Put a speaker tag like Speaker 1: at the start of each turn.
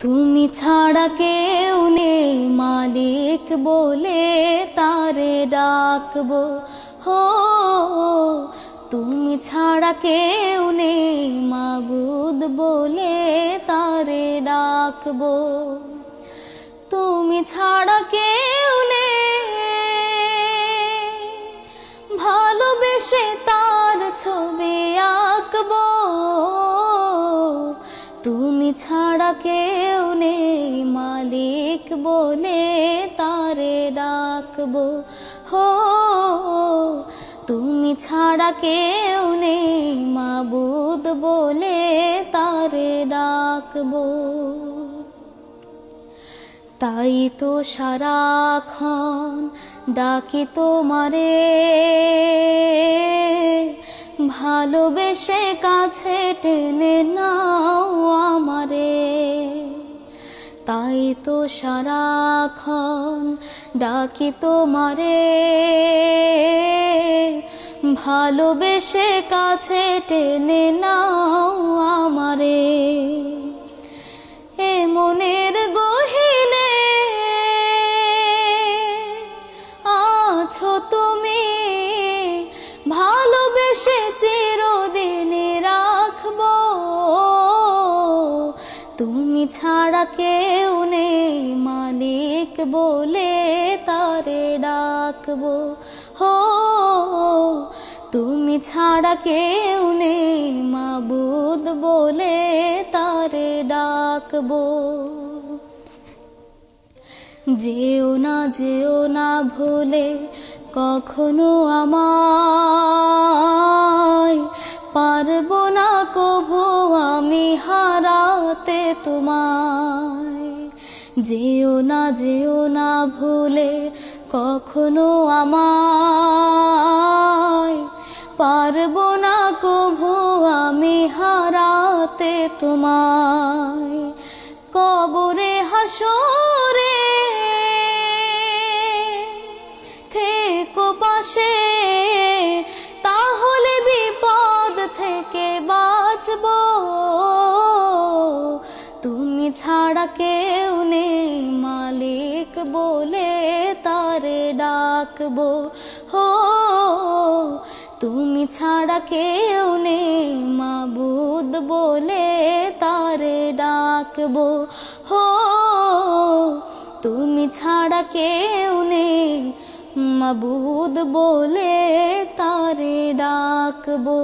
Speaker 1: তুমি ছাড়া কেউ নেই মালিক বলে তারে ডাকবো। হো তুমি ছাড়া কেউ নেই মাবুদ বলে তারে ডাকবো। তুমি ছাড়া কেউ নেই ভালোবেসে তার ছবি আঁকবো। তুমি ছাড়া কেউ নেই মালিক বলে তারে ডাকবো। হো তুমি ছাড়া কেউ নেই মাবুদ বলে তারে ডাকবো। তাই তো সারাক্ষণ ডাকি তোমারে, ভালোবেসে কাছে টেনে নাও আমারে। তাই তো সারাক্ষণ ডাকি তোমারে, ভালোবেসে কাছে টেনে নাও আমারে। এ মনের গহীনে আছো তুমি, ভালোবেসে চিরদিন রাখবো। তুমি ছাড়া কেউ নেই মালিক বলে তারে ডাকবো। হো তুমি ছাড়া কেউ নেই মাবুদ বলে তারে ডাকবো। যেও না ভুলে কখনো আমায়, পারবো না কভু আমি হারাতে তোমায়। যেও না ভুলে কখনো আমায়, পারবো না কভু আমি হারাতে তোমায়। কবরে হাসরে থেকো পাশে, তাহলে বিপদ থেকে বাঁচবো। তুমি ছাড়া কেউ নেই মালিক বলে তারে ডাকবো। হো তুমি ছাড়া কেউ নেই মাবুদ বলে তারে ডাকবো। হো তুমি ছাড়া কেউ নেই মাবুদ বলে তারে ডাকবো।